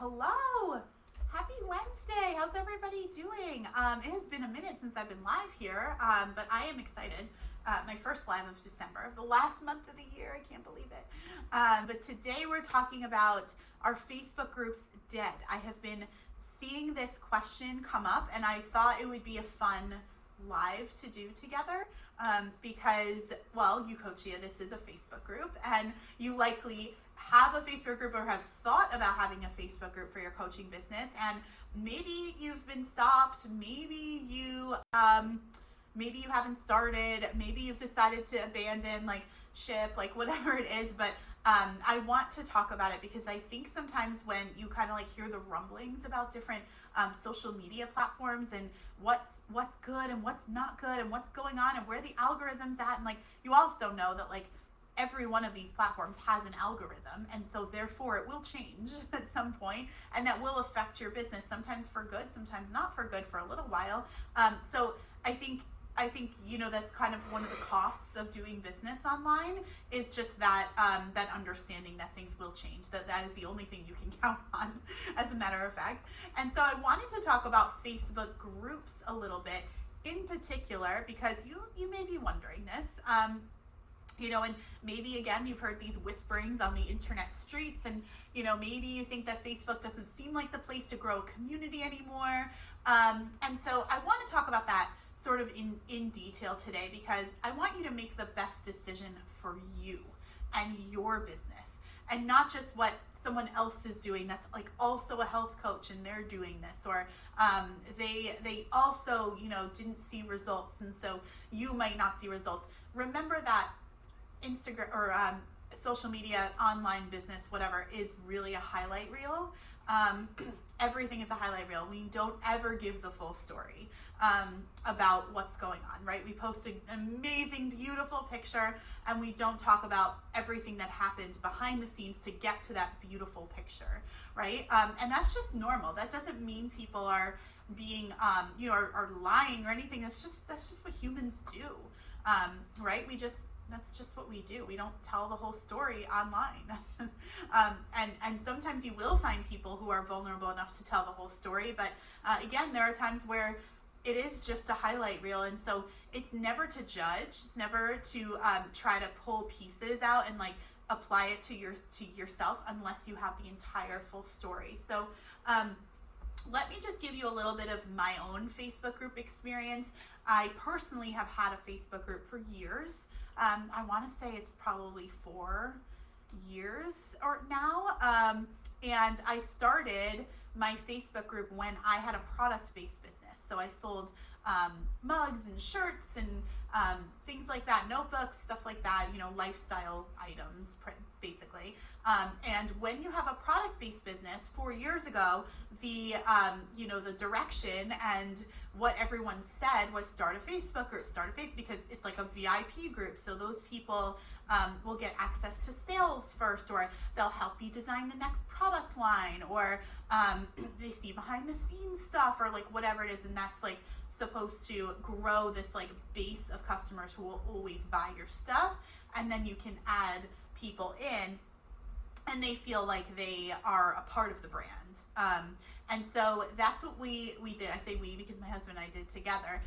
Hello. Happy Wednesday. How's everybody doing? It has been a minute since I've been live here, but I am excited. My first live of December, the last month of the year. I can't believe it. But today we're talking about our Facebook groups dead. I have been seeing this question come up, and I thought it would be a fun live to do together because, well, Ucoachia, this is a Facebook group, and you likely have a Facebook group or have thought about having a Facebook group for your coaching business, and maybe you've been stopped, maybe you haven't started, maybe you've decided to abandon ship, whatever it is, but I want to talk about it because I think sometimes when you kind of hear the rumblings about different social media platforms and what's good and what's not good and what's going on and where the algorithm's at, and you also know that every one of these platforms has an algorithm, and so therefore it will change at some point, and that will affect your business, sometimes for good, sometimes not for good, for a little while. So I think that's kind of one of the costs of doing business online, is just that that understanding that things will change, that is the only thing you can count on, as a matter of fact. And so I wanted to talk about Facebook groups a little bit in particular, because you may be wondering this. And maybe again, you've heard these whisperings on the internet streets, and maybe you think that Facebook doesn't seem like the place to grow a community anymore. And so I want to talk about that sort of in detail today, because I want you to make the best decision for you and your business, and not just what someone else is doing that's also a health coach and they're doing this, or they also didn't see results, and so you might not see results. Remember that Instagram or social media, online business, whatever, is really a highlight reel. Everything is a highlight reel. We don't ever give the full story about what's going on, right? We post an amazing, beautiful picture, and we don't talk about everything that happened behind the scenes to get to that beautiful picture, right? And that's just normal. That doesn't mean people are being, are lying or anything. That's just what humans do, right? That's just what we do. We don't tell the whole story online. And sometimes you will find people who are vulnerable enough to tell the whole story. But again, there are times where it is just a highlight reel. And so it's never to judge. It's never to try to pull pieces out and apply it to yourself, unless you have the entire full story. So let me just give you a little bit of my own Facebook group experience. I personally have had a Facebook group for years. I want to say it's probably 4 years or now. And I started my Facebook group when I had a product-based business. So I sold mugs and shirts and things like that, notebooks, stuff like that, lifestyle items, basically. And when you have a product-based business, 4 years ago, the direction and what everyone said was start a Facebook group, because it's like a VIP group. So those people will get access to sales first, or they'll help you design the next product line, or they see behind the scenes stuff, or whatever it is. And that's supposed to grow this base of customers who will always buy your stuff. And then you can add people in, and they feel like they are a part of the brand. And so that's what we did. I say we because my husband and I did together.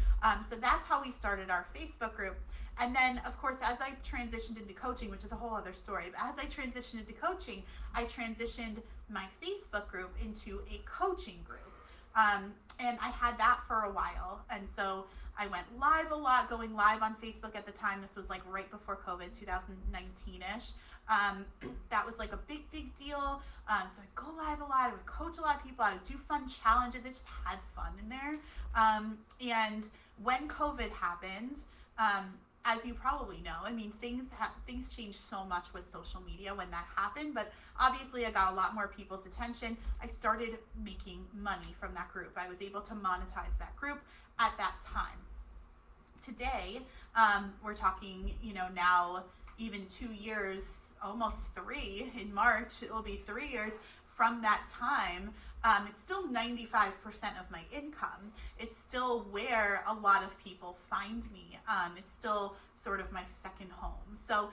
So that's how we started our Facebook group. And then, of course, as I transitioned into coaching, which is a whole other story, but as I transitioned into coaching, I transitioned my Facebook group into a coaching group. And I had that for a while. And so I went live a lot, going live on Facebook at the time. This was right before COVID, 2019-ish. That was a big deal. So I'd go live a lot. I would coach a lot of people. I would do fun challenges. I just had fun in there. And when COVID happened, as you probably know, things changed so much with social media when that happened, but obviously I got a lot more people's attention. I started making money from that group. I was able to monetize that group at that time. Today, we're talking, now even 2 years, almost 3 in March, it will be 3 years from that time. It's still 95% of my income. It's still where a lot of people find me. It's still sort of my second home. So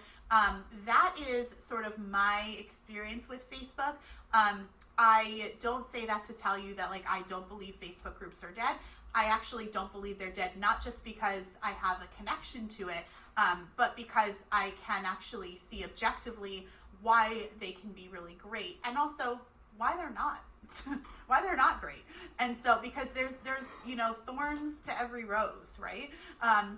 that is sort of my experience with Facebook. I don't say that to tell you that like I don't believe Facebook groups are dead. I actually don't believe they're dead, not just because I have a connection to it, but because I can actually see objectively why they can be really great, and also why they're not. Why they're not great. And so because there's thorns to every rose, right?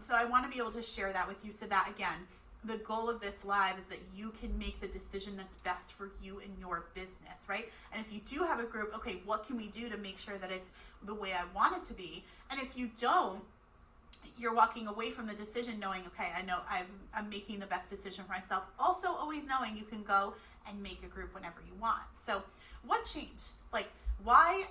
So I want to be able to share that with you, so that again, the goal of this live is that you can make the decision that's best for you and your business, right? And if you do have a group, okay, what can we do to make sure that it's the way I want it to be? And if you don't, you're walking away from the decision knowing, okay, I know I'm making the best decision for myself. Also always knowing you can go and make a group whenever you want. So what changed? Like why,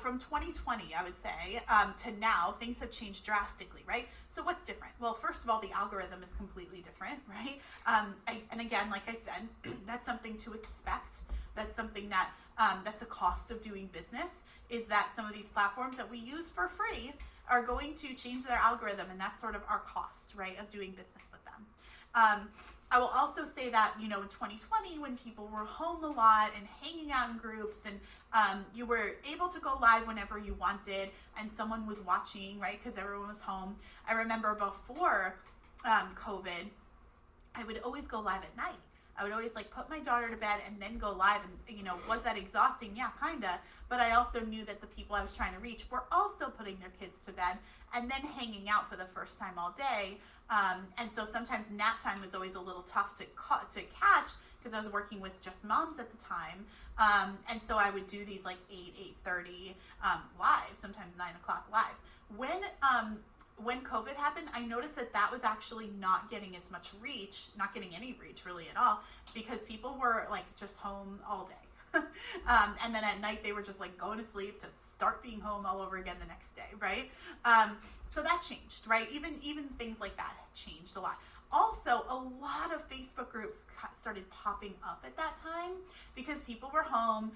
from 2020, I would say, to now, things have changed drastically, right? So what's different? Well, first of all, the algorithm is completely different, right? And again, like I said, that's something to expect. That's something that, that's a cost of doing business, is that some of these platforms that we use for free are going to change their algorithm, and that's sort of our cost, right, of doing business with them. I will also say that, in 2020, when people were home a lot and hanging out in groups, and you were able to go live whenever you wanted, and someone was watching, right, because everyone was home. I remember before COVID, I would always go live at night. I would always like put my daughter to bed and then go live, and was that exhausting? Yeah, kinda. But I also knew that the people I was trying to reach were also putting their kids to bed and then hanging out for the first time all day. And so sometimes nap time was always a little tough to catch, because I was working with just moms at the time. And so I would do these like 8:30 lives, sometimes 9 o'clock lives. When COVID happened, I noticed that was actually not getting as much reach, not getting any reach really at all, because people were like just home all day. And then at night they were just like going to sleep to start being home all over again the next day, right? So that changed, right? Even things like that changed a lot. Also, a lot of Facebook groups started popping up at that time because people were home,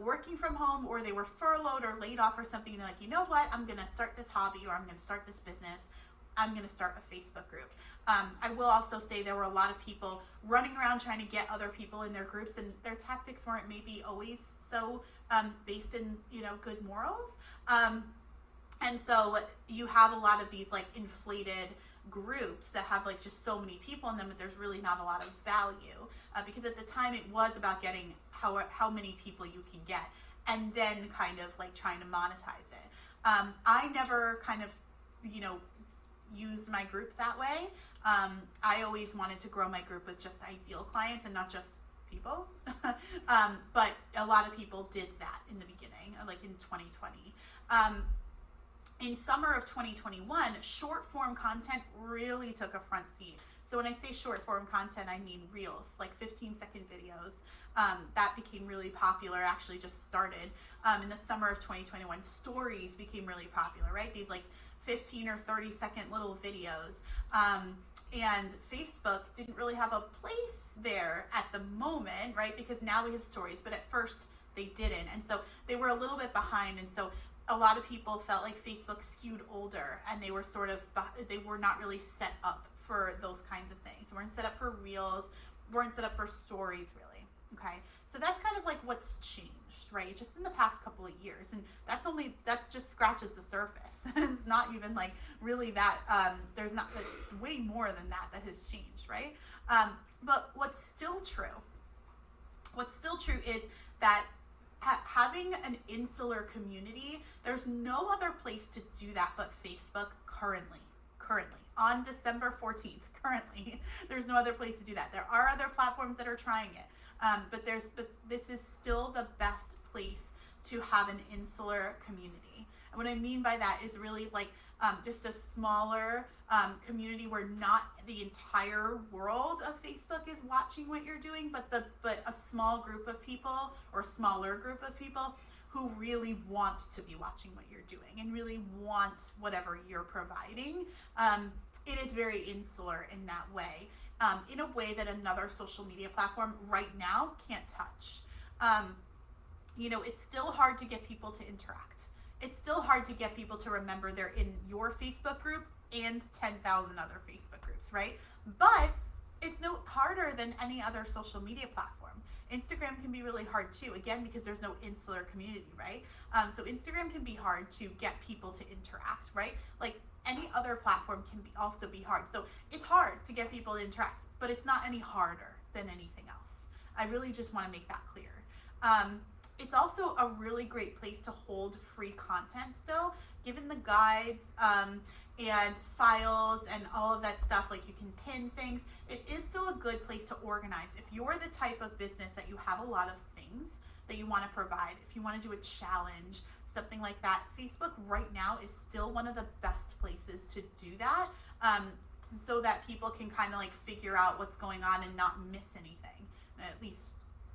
working from home, or they were furloughed or laid off or something. And they're like, you know what? I'm going to start this hobby, or I'm going to start this business. I'm going to start a Facebook group. I will also say there were a lot of people running around trying to get other people in their groups, and their tactics weren't maybe always so based in, good morals. And so you have a lot of these like inflated groups that have like just so many people in them, but there's really not a lot of value, because at the time it was about getting how many people you can get, and then kind of like trying to monetize it. I never kind of, used my group that way. I always wanted to grow my group with just ideal clients and not just people. But a lot of people did that in the beginning, like in 2020. In summer of 2021, short form content really took a front seat. So when I say short form content, I mean reels, like 15-second videos. That became really popular, actually just started in the summer of 2021. Stories became really popular, right? These like 15 or 30-second little videos. And Facebook didn't really have a place there at the moment, right? Because now we have stories, but at first they didn't. And so they were a little bit behind. And so a lot of people felt like Facebook skewed older, and they were they were not really set up for those kinds of things. Weren't set up for reels, weren't set up for stories really. Okay. So that's kind of like what's changed, right? Just in the past couple of years. And that's just scratches the surface. It's not even like really that, there's way more than that has changed, right? But what's still true is that having an insular community, there's no other place to do that but Facebook currently, on December 14th, currently, there's no other place to do that. There are other platforms that are trying it, but this is still the best place to have an insular community. And what I mean by that is really like just a smaller community where not the entire world of Facebook is watching what you're doing, but a small group of people, or smaller group of people who really want to be watching what you're doing and really want whatever you're providing. It is very insular in that way, in a way that another social media platform right now can't touch. It's still hard to get people to interact. It's still hard to get people to remember they're in your Facebook group and 10,000 other Facebook groups, right? But it's no harder than any other social media platform. Instagram can be really hard too, again, because there's no insular community, right? So Instagram can be hard to get people to interact, right? Like any other platform can also be hard. So it's hard to get people to interact, but it's not any harder than anything else. I really just want to make that clear. It's also a really great place to hold free content still, given the guides and files and all of that stuff, like you can pin things. It is still a good place to organize. If you're the type of business that you have a lot of things that you want to provide, if you want to do a challenge, something like that, Facebook right now is still one of the best places to do that, so that people can kind of like figure out what's going on and not miss anything. At least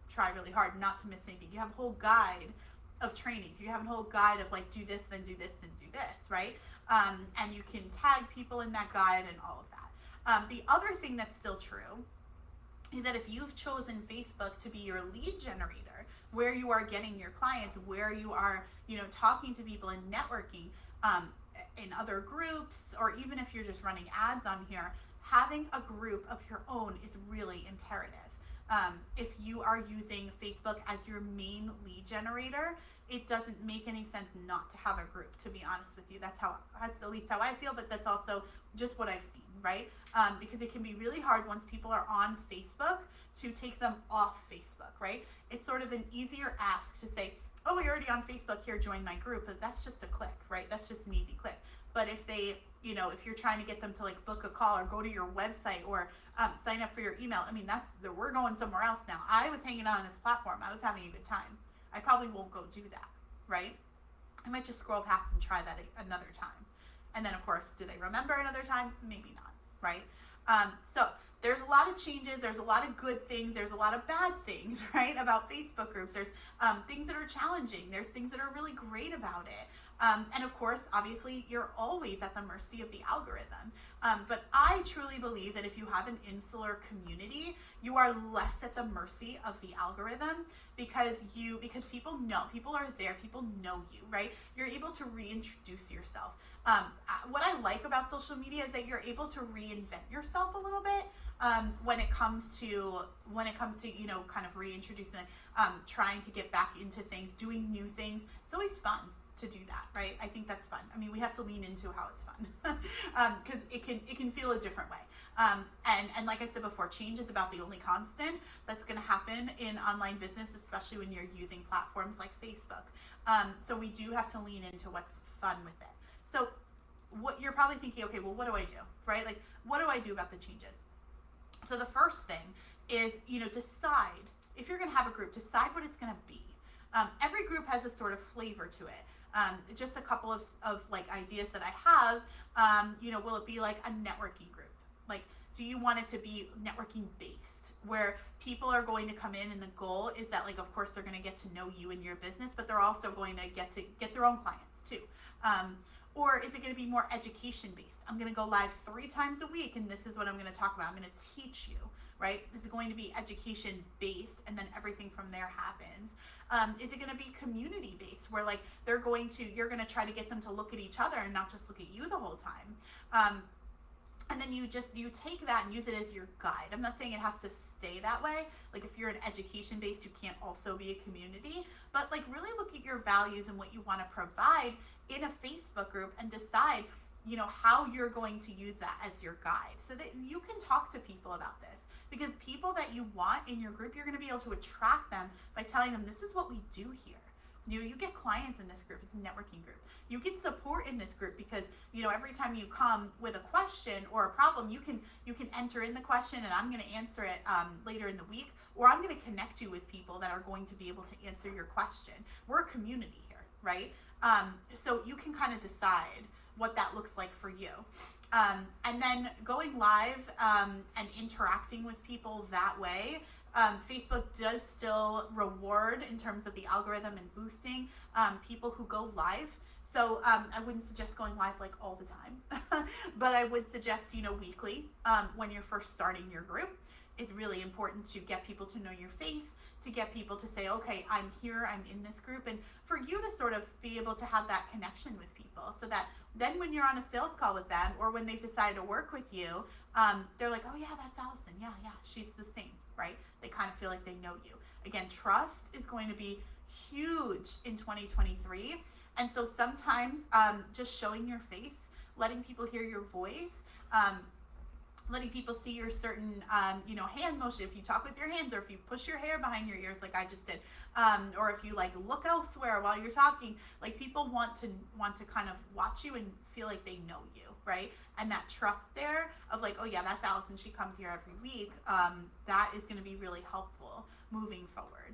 try really hard not to miss anything. You have a whole guide of trainings. You have a whole guide of like, do this, then do this, then do this, right? And you can tag people in that guide and all of that. The other thing that's still true is that if you've chosen Facebook to be your lead generator, where you are getting your clients, where you are, talking to people and networking in other groups, or even if you're just running ads on here, having a group of your own is really imperative. If you are using Facebook as your main lead generator, it doesn't make any sense not to have a group, to be honest with you. That's at least how I feel, but that's also just what I've seen, right? Because it can be really hard once people are on Facebook to take them off Facebook, right? It's sort of an easier ask to say, oh, you're already on Facebook, here, join my group. But that's just a click, right? That's just an easy click. But if they, if you're trying to get them to like book a call or go to your website or sign up for your email, we're going somewhere else now. I was hanging out on this platform. I was having a good time. I probably won't go do that, right? I might just scroll past and try that another time. And then, of course, do they remember another time? Maybe not, right? So there's a lot of changes. There's a lot of good things. There's a lot of bad things, right, about Facebook groups. There's things that are challenging. There's things that are really great about it. And of course, obviously, you're always at the mercy of the algorithm. But I truly believe that if you have an insular community, you are less at the mercy of the algorithm because people are there, people know you, right? You're able to reintroduce yourself. What I like about social media is that you're able to reinvent yourself a little bit. When it comes to kind of reintroducing, trying to get back into things, doing new things. It's always fun to do that, right? I think that's fun. We have to lean into how it's fun because it can feel a different way. And like I said before, change is about the only constant that's going to happen in online business, especially when you're using platforms like Facebook. So we do have to lean into what's fun with it. So what you're probably thinking, okay, well, what do I do, right? Like, what do I do about the changes? So the first thing is, decide if you're going to have a group, decide what it's going to be. Every group has a sort of flavor to it. Just a couple of like ideas that I have, will it be like a networking group? Like, do you want it to be networking based, where people are going to come in and the goal is that, like, of course, they're going to get to know you and your business, but they're also going to get their own clients too. Or is it going to be more education based? I'm going to go live 3 times a week and this is what I'm going to talk about. I'm going to teach you, right? Is it going to be education based and then everything from there happens? Is it going to be community based, where like you're going to try to get them to look at each other and not just look at you the whole time? And then you take that and use it as your guide. I'm not saying it has to stay that way. Like if you're an education based, you can't also be a community, but like really look at your values and what you want to provide in a Facebook group and decide, how you're going to use that as your guide so that you can talk to people about this. Because people that you want in your group, you're going to be able to attract them by telling them this is what we do here. You get clients in this group. It's a networking group. You get support in this group because, every time you come with a question or a problem, you can enter in the question and I'm going to answer it later in the week, or I'm going to connect you with people that are going to be able to answer your question. We're a community here, right? So you can kind of decide what that looks like for you. And then going live and interacting with people that way. Facebook does still reward in terms of the algorithm and boosting people who go live. So I wouldn't suggest going live like all the time, but I would suggest, weekly when you're first starting your group. Is really important to get people to know your face, to get people to say, okay, I'm here, I'm in this group, and for you to sort of be able to have that connection with people so that then when you're on a sales call with them or when they've decided to work with you, they're like, oh yeah, that's Allison. Yeah, she's the same, right? They kind of feel like they know you. Again, trust is going to be huge in 2023. And so sometimes just showing your face, letting people hear your voice, letting people see your certain, hand motion. If you talk with your hands, or if you push your hair behind your ears, like I just did, or if you like look elsewhere while you're talking, like people want to kind of watch you and feel like they know you, right? And that trust there of like, oh yeah, that's Allison. She comes here every week. That is going to be really helpful moving forward.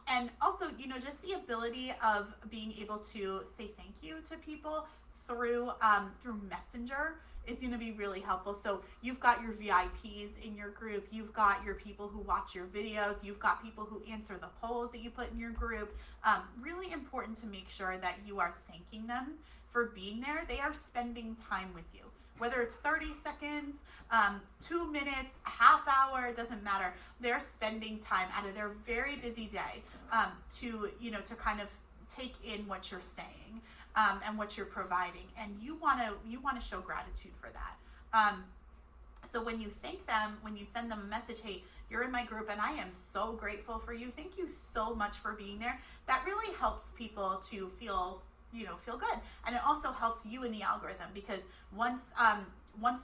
And also, just the ability of being able to say thank you to people through Messenger is going to be really helpful. So you've got your VIPs in your group, you've got your people who watch your videos, you've got people who answer the polls that you put in your group. Really important to make sure that you are thanking them for being there. They are spending time with you. Whether it's 30 seconds, 2 minutes, a half hour, it doesn't matter. They're spending time out of their very busy day to kind of take in what you're saying and what you're providing, and you want to show gratitude for that. So when you thank them, when you send them a message, hey, you're in my group and I am so grateful for you. Thank you so much for being there. That really helps people to feel good. And it also helps you in the algorithm, because once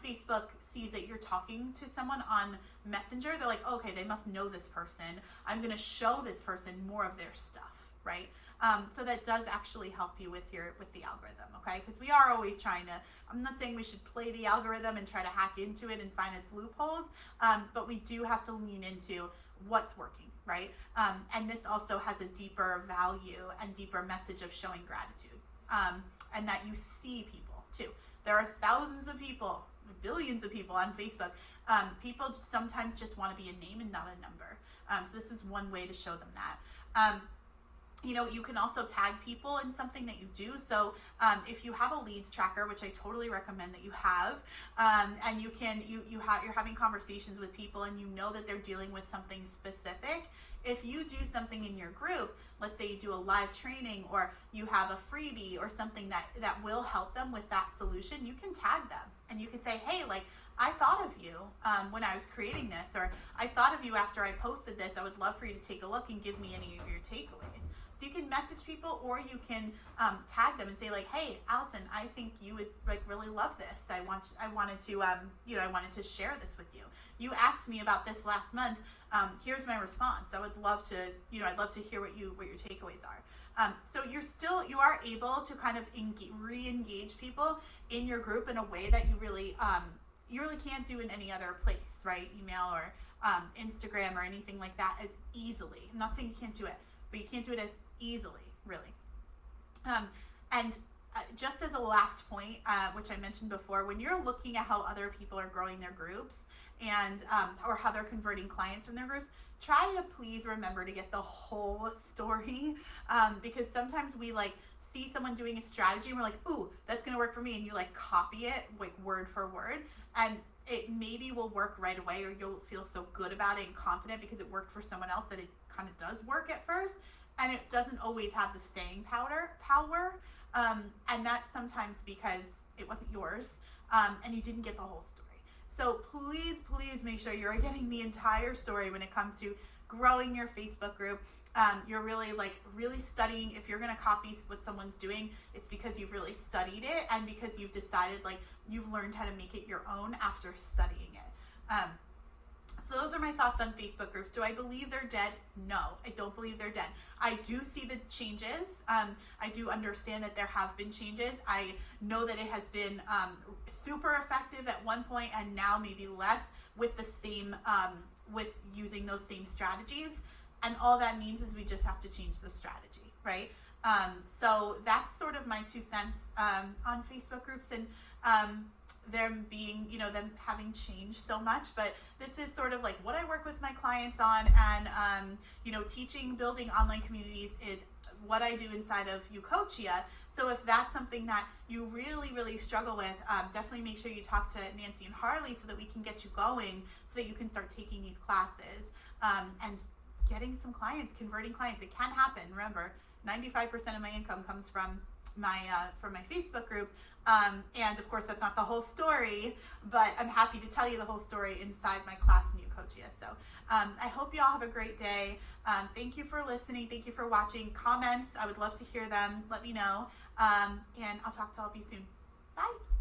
Facebook sees that you're talking to someone on Messenger, they're like, okay, they must know this person. I'm going to show this person more of their stuff, right? So that does actually help you with the algorithm, okay? Because we are always trying to, I'm not saying we should play the algorithm and try to hack into it and find its loopholes, but we do have to lean into what's working, right? And this also has a deeper value and deeper message of showing gratitude, and that you see people too. There are thousands of people, billions of people on Facebook. People sometimes just want to be a name and not a number. So this is one way to show them that. You can also tag people in something that you do. So if you have a leads tracker, which I totally recommend that you have, and you're having conversations with people and you know that they're dealing with something specific, if you do something in your group, let's say you do a live training or you have a freebie or something that will help them with that solution, you can tag them and you can say, hey, like, I thought of you when I was creating this, or I thought of you after I posted this. I would love for you to take a look and give me any of your takeaways. So you can message people, or you can tag them and say like, hey, Allison, I think you would like really love this. I wanted to share this with you. You asked me about this last month. Here's my response. I would love to, I'd love to hear what your takeaways are. So you are able to kind of re-engage people in your group in a way that you really can't do in any other place, right? Email or Instagram or anything like that as easily. I'm not saying you can't do it, but you can't do it as easily, really. And just as a last point, which I mentioned before, when you're looking at how other people are growing their groups and or how they're converting clients from their groups, try to please remember to get the whole story, because sometimes we like see someone doing a strategy and we're like, ooh, that's gonna work for me, and you like copy it like word for word, and it maybe will work right away, or you'll feel so good about it and confident because it worked for someone else that it kind of does work at first, and it doesn't always have the staying power, and that's sometimes because it wasn't yours, and you didn't get the whole story. So please make sure you're getting the entire story when it comes to growing your Facebook group. You're really studying. If you're going to copy what someone's doing, it's because you've really studied it, and because you've decided, like, you've learned how to make it your own after studying it. So those are my thoughts on Facebook groups. Do I believe they're dead? No, I don't believe they're dead. I do see the changes. I do understand that there have been changes. I know that it has been super effective at one point, and now maybe less with the same, with using those same strategies. And all that means is we just have to change the strategy, right? So that's sort of my 2 cents on Facebook groups, and them being, them having changed so much. But this is sort of like what I work with my clients on, and teaching, building online communities is what I do inside of Ucoachia. So if that's something that you really struggle with, definitely make sure you talk to Nancy and Harley so that we can get you going, so that you can start taking these classes and getting some clients, converting clients. It can happen. Remember, 95% of my income comes from from my Facebook group. And of course, that's not the whole story, but I'm happy to tell you the whole story inside my class in Ucoachia. So I hope you all have a great day. Thank you for listening. Thank you for watching. Comments, I would love to hear them. Let me know. And I'll talk to all of you soon. Bye.